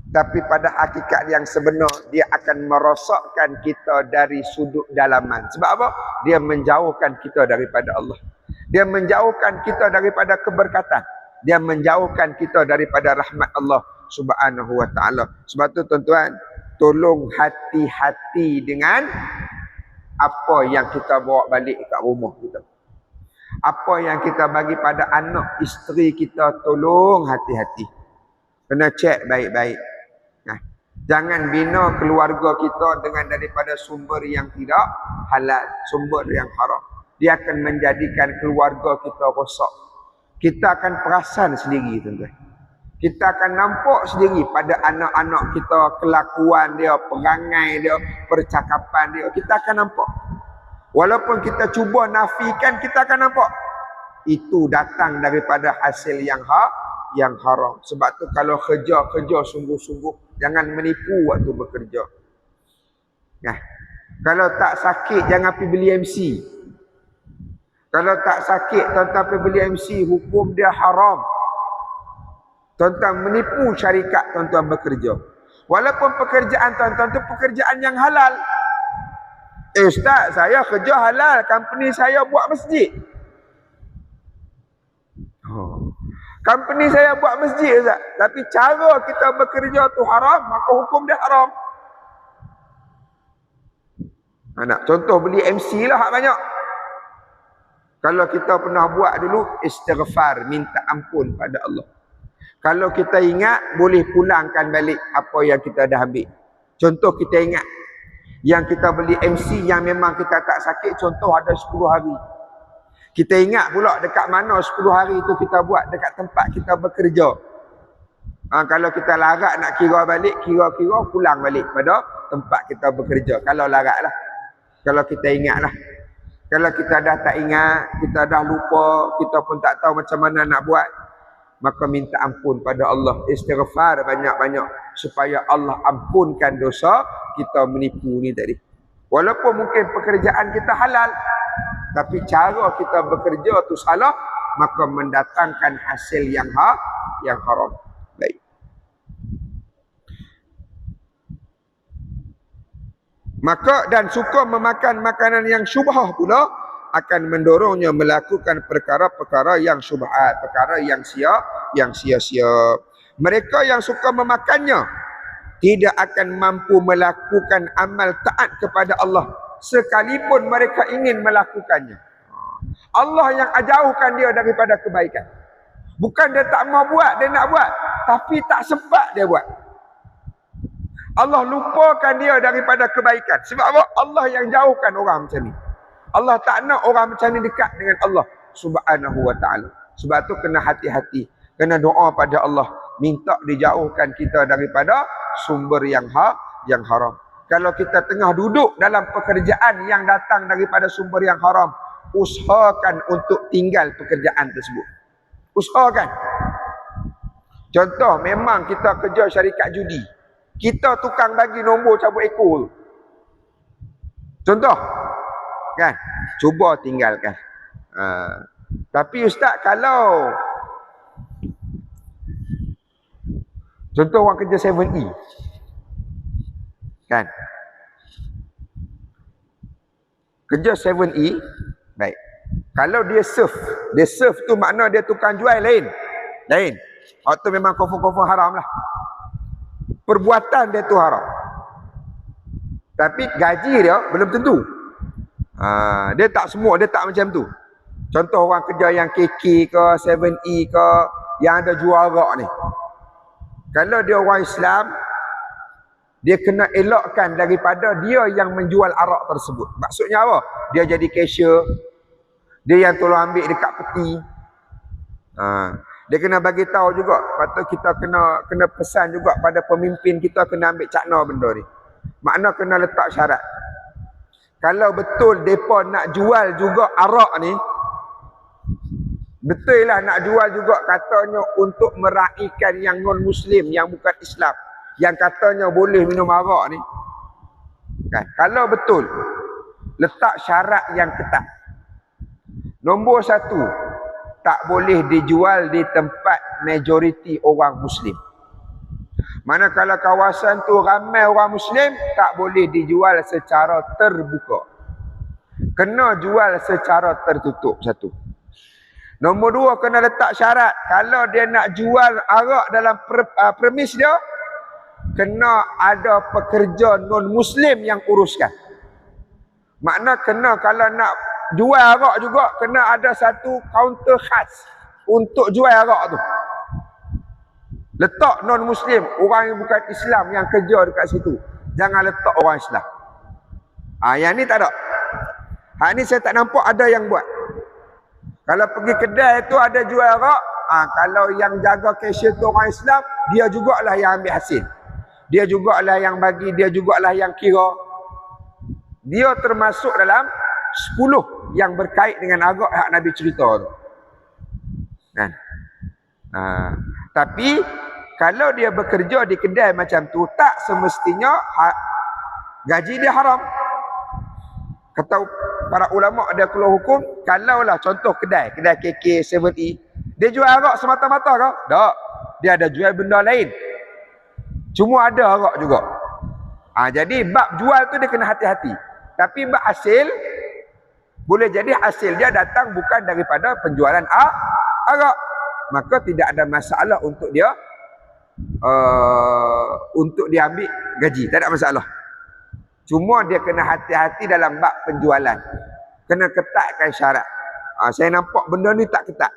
Speaker 1: Tapi pada hakikat yang sebenar, dia akan merosakkan kita dari sudut dalaman. Sebab apa? Dia menjauhkan kita daripada Allah. Dia menjauhkan kita daripada keberkatan. Dia menjauhkan kita daripada rahmat Allah Subhanahu wa ta'ala. Sebab tu tuan-tuan, tolong hati-hati dengan apa yang kita bawa balik kat rumah kita. Apa yang kita bagi pada anak isteri kita, tolong hati-hati. Kena cek baik-baik. Jangan bina keluarga kita dengan daripada sumber yang tidak halal, sumber yang haram. Dia akan menjadikan keluarga kita rosak. Kita akan perasan sendiri, tuan-tuan. Kita akan nampak sendiri pada anak-anak kita, kelakuan dia, perangai dia, percakapan dia. Kita akan nampak. Walaupun kita cuba nafikan, kita akan nampak. Itu datang daripada hasil yang yang haram. Sebab tu kalau kerja sungguh-sungguh, jangan menipu waktu bekerja. Nah, kalau tak sakit jangan pergi beli MC. Kalau tak sakit tuan-tuan pergi beli MC, hukum dia haram. Tuan-tuan menipu syarikat tuan-tuan bekerja. Walaupun pekerjaan tuan-tuan tu pekerjaan yang halal. Ustaz, saya kerja halal, company saya buat masjid. Company saya buat masjid, Ustaz. Tapi cara kita bekerja tu haram, maka hukum dia haram. Nak contoh beli MC lah hak banyak. Kalau kita pernah buat dulu, istighfar, minta ampun pada Allah. Kalau kita ingat, boleh pulangkan balik apa yang kita dah ambil. Contoh kita ingat, yang kita beli MC yang memang kita tak sakit, contoh ada 10 hari. Kita ingat pula dekat mana 10 hari itu kita buat, dekat tempat kita bekerja. Kalau kita larat nak kira balik, kira-kira pulang balik pada tempat kita bekerja. Kalau larat lah. Kalau kita ingat lah. Kalau kita dah tak ingat, kita dah lupa, kita pun tak tahu macam mana nak buat, maka minta ampun pada Allah. Istighfar banyak-banyak supaya Allah ampunkan dosa kita menipu ni tadi. Walaupun mungkin pekerjaan kita halal, tapi cara kita bekerja tu salah, maka mendatangkan hasil yang haram. Baik. Maka dan suka memakan makanan yang syubhah pula akan mendorongnya melakukan perkara-perkara yang syubhat, perkara yang sia-sia. Mereka yang suka memakannya tidak akan mampu melakukan amal taat kepada Allah sekalipun mereka ingin melakukannya. Allah yang jauhkan dia daripada kebaikan. Bukan dia tak mau buat, dia nak buat, tapi tak sempat dia buat. Allah lupakan dia daripada kebaikan. Sebab apa? Allah yang jauhkan orang macam ni. Allah tak nak orang macam ni dekat dengan Allah Subhanahu wa ta'ala. Sebab tu kena hati-hati, kena doa pada Allah, minta dijauhkan kita daripada sumber yang haram. Kalau kita tengah duduk dalam pekerjaan yang datang daripada sumber yang haram, usahakan untuk tinggal pekerjaan tersebut. Usahakan. Contoh, memang kita kerja syarikat judi, kita tukang bagi nombor cabut ekor. Contoh, kan? Cuba tinggalkan. Tapi Ustaz, kalau contoh orang kerja 7E, kan? Kerja 7E, baik. Kalau dia serve tu makna dia tukang jual lain. Waktu memang confirm haram lah. Perbuatan dia tu haram. Tapi gaji dia belum tentu. Dia tak semua, dia tak macam tu. Contoh orang kerja yang KK ke, 7E ke, yang ada jual arak ni. Kalau dia orang Islam, dia kena elakkan daripada dia yang menjual arak tersebut. Maksudnya apa? Dia jadi cashier, dia yang tolong ambil dekat peti. Dia kena bagi tahu juga, patut kita kena pesan juga pada pemimpin kita, kena ambil cakna benda ni. Makna kena letak syarat. Kalau betul depa nak jual juga arak ni, betul lah nak jual juga katanya untuk meraihkan yang non-Muslim, yang bukan Islam, yang katanya boleh minum arak ni. Kan? Kalau betul, letak syarat yang ketat. Nombor 1, tak boleh dijual di tempat majoriti orang Muslim. Manakala kawasan tu ramai orang Muslim, tak boleh dijual secara terbuka. Kena jual secara tertutup, 1. Nombor 2, kena letak syarat. Kalau dia nak jual arak dalam premis dia, kena ada pekerja non-Muslim yang uruskan. Makna kena kalau nak jual arak juga, kena ada satu kaunter khas untuk jual arak tu. Letak non-Muslim, orang yang bukan Islam yang kerja dekat situ. Jangan letak orang Islam. Yang ni tak ada. Hak ni saya tak nampak ada yang buat. Kalau pergi kedai tu ada jual arak, kalau yang jaga cashier tu orang Islam, dia jugalah yang ambil hasil. Dia jugalah yang bagi, dia jugalah yang kira. Dia termasuk dalam 10 yang berkait dengan arak yang Nabi cerita tu. Kan? Tapi kalau dia bekerja di kedai macam tu, tak semestinya gaji dia haram. Kata para ulama ada keluar hukum, kalaulah contoh kedai KK 7E, dia jual arak semata-mata ke? Tak. Dia ada jual benda lain. Cuma ada arak juga. Jadi bab jual tu dia kena hati-hati. Tapi bab hasil, boleh jadi hasil dia datang bukan daripada penjualan arak. Maka tidak ada masalah untuk dia ambil gaji. Tak ada masalah. Cuma dia kena hati-hati dalam bab penjualan. Kena ketatkan syarat. Saya nampak benda ni tak ketat.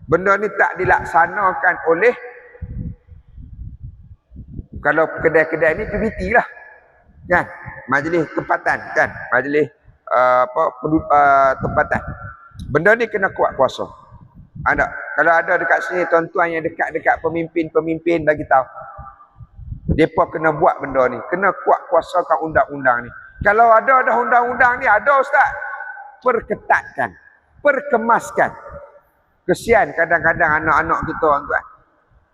Speaker 1: Benda ni tak dilaksanakan oleh, kalau kedai-kedai ni PBT lah. Kan? Majlis tempatan kan? Majlis tempatan. Benda ni kena kuat kuasa. Ada. Kalau ada dekat sini tuan-tuan yang dekat-dekat pemimpin bagi tahu. Depa kena buat benda ni, kena kuat kuasakan undang-undang ni. Kalau ada dah undang-undang ni, ada ustaz, perketatkan, perkemaskan. Kesian kadang-kadang anak-anak kita tuan-tuan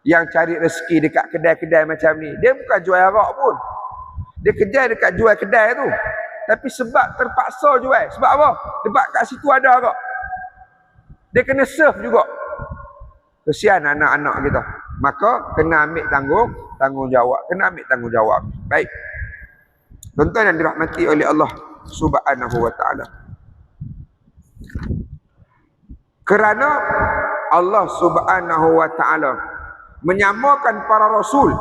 Speaker 1: yang cari rezeki dekat kedai-kedai macam ni. Dia bukan jual arak pun. Dia kerja dekat jual kedai tu. Tapi sebab terpaksa jual. Sebab apa? Sebab kat situ ada arak. Dia kena serve juga. Kesian anak-anak kita. Maka kena ambil tanggungjawab. Kena ambil tanggungjawab. Baik. Tuan-tuan yang dirahmati oleh Allah Subhanahu wa taala. Kerana Allah Subhanahu wa taala menyamakan para rasul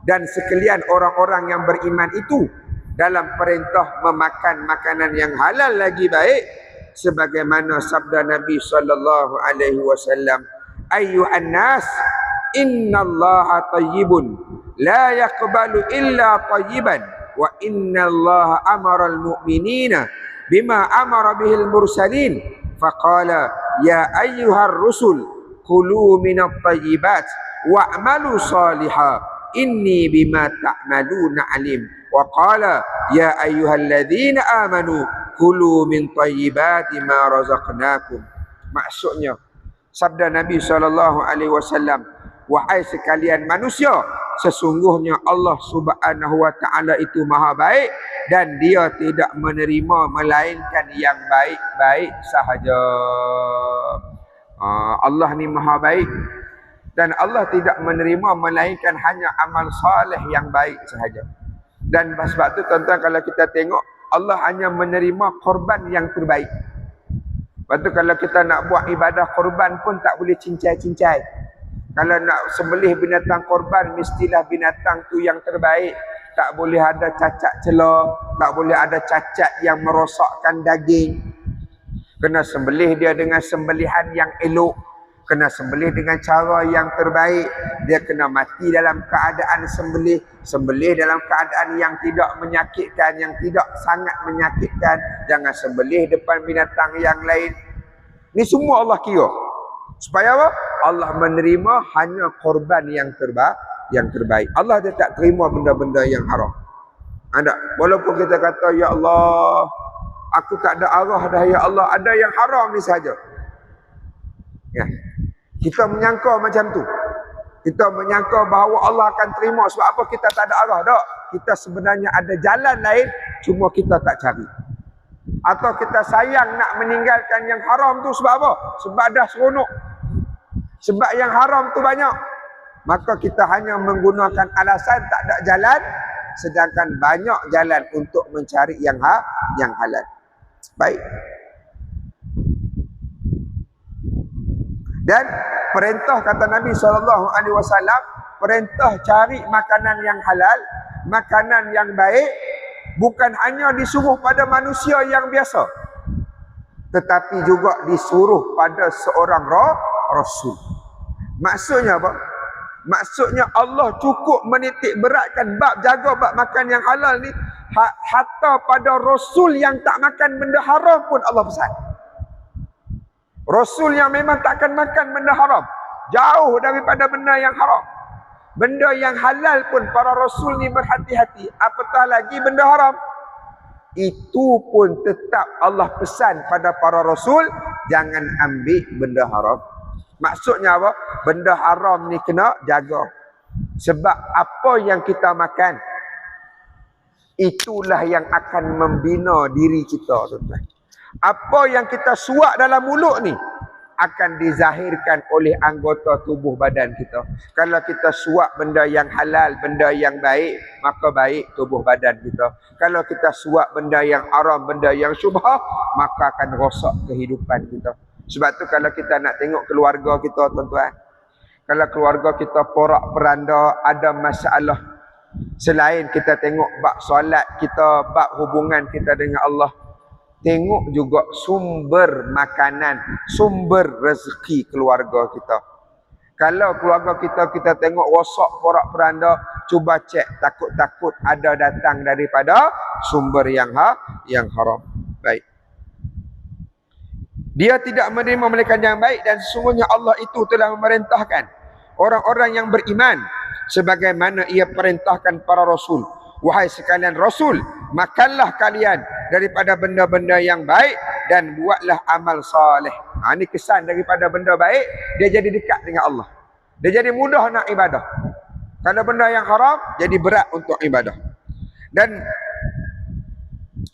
Speaker 1: dan sekalian orang-orang yang beriman itu dalam perintah memakan makanan yang halal lagi baik, sebagaimana sabda Nabi sallallahu alaihi wasallam, ayyuhan nas innallaha tayyibun la yaqbalu illa tayyiban wa innallaha amara almu'minina bima amara bihil mursalin faqala ya ayyuhar rusul kulu minat tayyibat wa'malu salihah inni bima ta'maluna alim wa qala ya ayyuhalladzina amanu kulu min tayyibati ma razaqnakum. Maksudnya sabda Nabi SAW, wahai sekalian manusia, sesungguhnya Allah Subhanahu wa taala itu maha baik dan dia tidak menerima melainkan yang baik-baik sahaja. Allah ni maha baik dan Allah tidak menerima melainkan hanya amal saleh yang baik sahaja. Dan sebab tu tuan-tuan, kalau kita tengok, Allah hanya menerima korban yang terbaik. Lepas tu kalau kita nak buat ibadah korban pun tak boleh cincai-cincai. Kalau nak sembelih binatang korban, mestilah binatang tu yang terbaik. Tak boleh ada cacat celah, tak boleh ada cacat yang merosakkan daging. Kena sembelih dia dengan sembelihan yang elok. Kena sembelih dengan cara yang terbaik. Dia kena mati dalam keadaan sembelih dalam keadaan yang tidak menyakitkan, yang tidak sangat menyakitkan. Jangan sembelih depan binatang yang lain. Ni semua Allah kira. Supaya apa? Allah menerima hanya korban yang terbaik. Allah dia tak terima benda-benda yang haram. Ada. Walaupun kita kata, ya Allah, aku tak ada arah dah, ya Allah, ada yang haram ni saja. Ya. Kita menyangka macam tu. Kita menyangka bahawa Allah akan terima. Sebab apa? Kita tak ada arah. Tak. Kita sebenarnya ada jalan lain, cuma kita tak cari. Atau kita sayang nak meninggalkan yang haram tu sebab apa? Sebab dah seronok. Sebab yang haram tu banyak. Maka kita hanya menggunakan alasan tak ada jalan, sedangkan banyak jalan untuk mencari yang halal. Baik. Dan perintah kata Nabi SAW, perintah cari makanan yang halal, makanan yang baik, bukan hanya disuruh pada manusia yang biasa, tetapi juga disuruh pada seorang Rasul. Maksudnya apa? Maksudnya Allah cukup menitik beratkan bab jaga bab makan yang halal ni, hatta pada Rasul yang tak makan benda haram pun Allah pesan. Rasul yang memang takkan makan benda haram, jauh daripada benda yang haram. Benda yang halal pun para Rasul ni berhati-hati, apatah lagi benda haram. Itu pun tetap Allah pesan pada para Rasul, jangan ambil benda haram. Maksudnya apa? Benda haram ni kena jaga. Sebab apa yang kita makan, itulah yang akan membina diri kita, tuan-tuan. Apa yang kita suap dalam mulut ni akan dizahirkan oleh anggota tubuh badan kita. Kalau kita suap benda yang halal, benda yang baik, maka baik tubuh badan kita. Kalau kita suap benda yang haram, benda yang syubhah, maka akan rosak kehidupan kita. Sebab tu kalau kita nak tengok keluarga kita, tuan-tuan, kalau keluarga kita porak-peranda, ada masalah, selain kita tengok bab solat kita, bab hubungan kita dengan Allah, tengok juga sumber makanan, sumber rezeki keluarga kita. Kalau keluarga kita tengok rosak porak-peranda, cuba cek, takut-takut ada datang daripada sumber yang haram. Baik. Dia tidak menerima mereka yang baik, dan sesungguhnya Allah itu telah memerintahkan orang-orang yang beriman sebagaimana ia perintahkan para rasul. Wahai sekalian rasul, makanlah kalian daripada benda-benda yang baik dan buatlah amal saleh. Ini kesan daripada benda baik, dia jadi dekat dengan Allah. Dia jadi mudah nak ibadah. Kalau benda yang haram, jadi berat untuk ibadah. Dan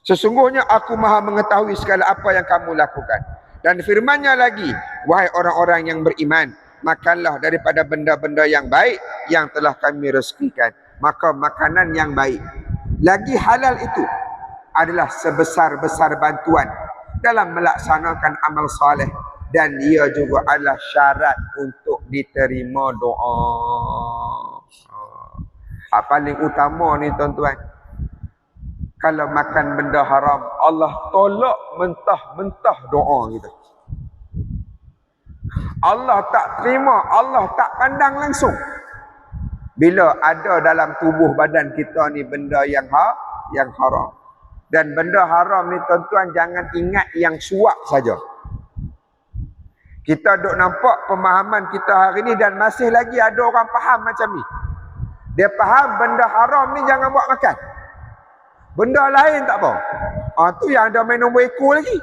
Speaker 1: sesungguhnya aku maha mengetahui segala apa yang kamu lakukan. Dan firman-Nya lagi, wahai orang-orang yang beriman, makanlah daripada benda-benda yang baik yang telah kami rezekikan. Maka makanan yang baik lagi halal itu adalah sebesar-besar bantuan dalam melaksanakan amal saleh, dan ia juga adalah syarat untuk diterima doa. Paling utama ni, tuan-tuan, kalau makan benda haram, Allah tolak mentah-mentah doa kita. Allah tak terima, Allah tak pandang langsung. Bila ada dalam tubuh badan kita ni benda yang haram. Dan benda haram ni, tuan-tuan, jangan ingat yang suap saja. Kita duk nampak pemahaman kita hari ni, dan masih lagi ada orang faham macam ni. Dia faham benda haram ni jangan buat makan. Benda lain tak apa. Tu yang ada main nombor ekor lagi.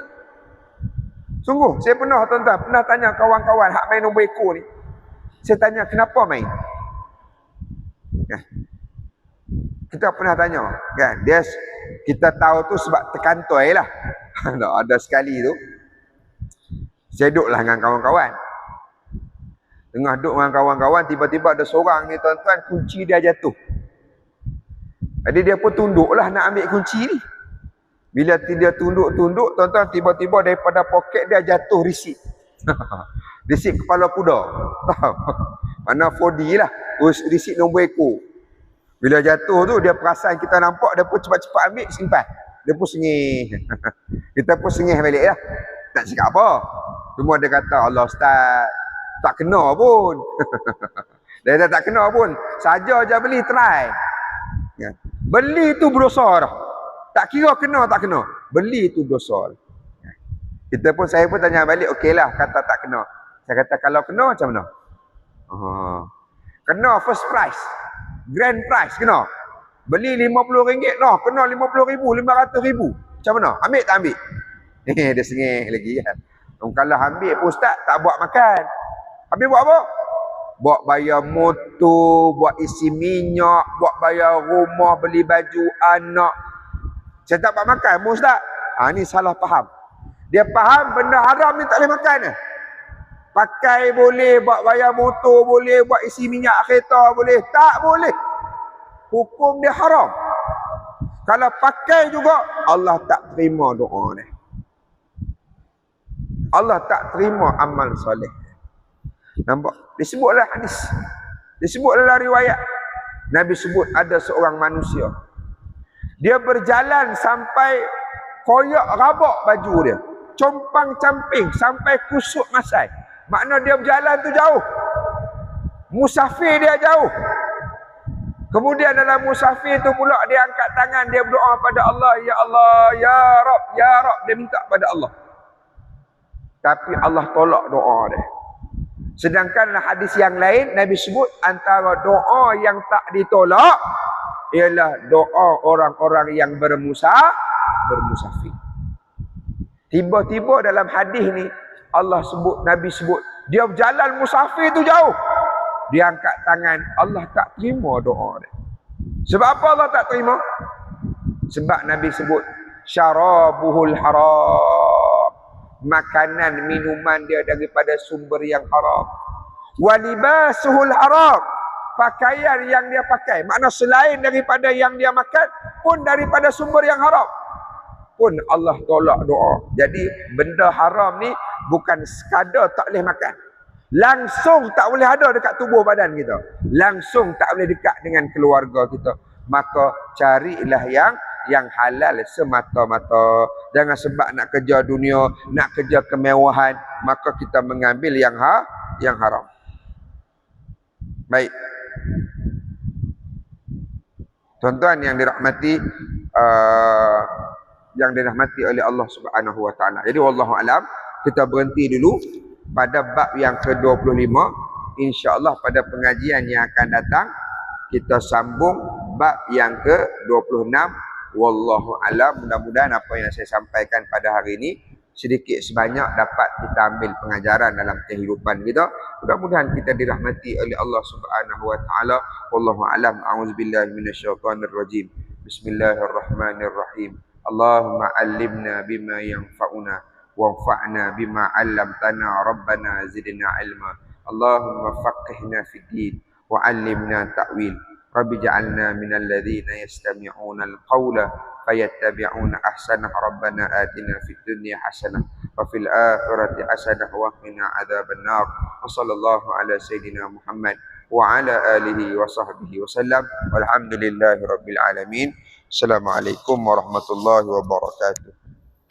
Speaker 1: Sungguh, saya pernah tanya kawan-kawan hak main nombor ekor ni. Saya tanya, kenapa main? Kita pernah tanya, kan? Kita tahu tu sebab terkantoi lah. Ada sekali tu, saya duduk lah dengan kawan-kawan. Tengah duduk dengan kawan-kawan, tiba-tiba ada seorang ni, tuan-tuan, kunci dia jatuh. Jadi dia pun tunduk lah nak ambil kunci ni. Bila dia tunduk, tuan-tuan, tiba-tiba daripada poket dia jatuh risit. Risit kepala kuda. Mana 4D lah. Risit nombor ekor. Bila jatuh tu, dia perasan kita nampak, dia pun cepat-cepat ambil, simpan. Dia pun sengih. Kita pun sengih balik lah. Tak cakap apa. Cuma dia kata, Allah Ustaz, tak kena pun. Dia kata tak kena pun. Saja je beli, try. Beli tu berdosa dah. Tak kira kena tak kena. Beli tu berdosa. Saya pun tanya balik, okeylah, kata tak kena. Saya kata, kalau kena macam mana? Kena first price. Grand price kena. Beli RM50, noh, kena RM50,000, RM500,000. Macam mana? Ambil tak ambil? Dia sengih lagi kan. Kalau ambil pun Ustaz, tak buat makan. Habis buat apa? Buat bayar motor, buat isi minyak, buat bayar rumah, beli baju anak. Saya tak buat makan pun Ustaz. Ni salah faham. Dia faham benda haram ni tak boleh makan dah. Pakai boleh, buat bayar motor boleh, buat isi minyak kereta boleh. Tak boleh. Hukum dia haram. Kalau pakai juga, Allah tak terima doa ni. Allah tak terima amal soleh. Nampak? Disebutlah hadis. Disebutlah riwayat. Nabi sebut ada seorang manusia. Dia berjalan sampai koyak rabak baju dia. Compang-camping sampai kusut masai. Makna dia berjalan tu jauh. Musafir dia jauh. Kemudian dalam musafir tu pula dia angkat tangan, dia berdoa pada Allah, ya Allah, ya Rab, ya Rab, dia minta pada Allah. Tapi Allah tolak doa dia. Sedangkan hadis yang lain Nabi sebut antara doa yang tak ditolak ialah doa orang-orang yang bermusafir. Tiba-tiba dalam hadis ni Allah sebut, Nabi sebut, dia berjalan musafir tu jauh. Dia angkat tangan, Allah tak terima doa dia. Sebab apa Allah tak terima? Sebab Nabi sebut, syarabuhul haram. Makanan, minuman dia daripada sumber yang haram. Walibasuhul haram. Pakaian yang dia pakai, makna selain daripada yang dia makan, pun daripada sumber yang haram, pun Allah tolak doa. Jadi benda haram ni bukan sekadar tak boleh makan, langsung tak boleh ada dekat tubuh badan kita, langsung tak boleh dekat dengan keluarga kita. Maka carilah yang halal semata-mata. Jangan sebab nak kerja dunia, nak kerja kemewahan, maka kita mengambil yang haram. Baik. Tuan-tuan yang dirahmati oleh Allah Subhanahu wa taala. Jadi wallahu alam, kita berhenti dulu pada bab yang ke-25. Insya-Allah pada pengajian yang akan datang kita sambung bab yang ke-26. Wallahu alam. Mudah-mudahan apa yang saya sampaikan pada hari ini sedikit sebanyak dapat kita ambil pengajaran dalam kehidupan kita. Mudah-mudahan kita dirahmati oleh Allah Subhanahu wa taala. Wallahu alam. A'udzubillahi minasyaitonir rajim. Bismillahirrahmanirrahim. Allahumma 'allimna bima yanfa'una wanfa'na bima 'allamtana. Rabbana zidna 'ilma. Allahumma faqihna fid din wa 'allimna ta'wil. Rabbi ja'alna minal ladzina yastami'una al-qawla fayattabi'una ahsanah. Rabbana atina fid dunya hasanah wa fil akhirati hasanah wa qina adzabannar. Wa sallallahu ala sayidina Muhammad wa ala alihi wa sahbihi wasallam. Walhamdulillahi rabbil alamin. Assalamualaikum warahmatullahi wabarakatuh.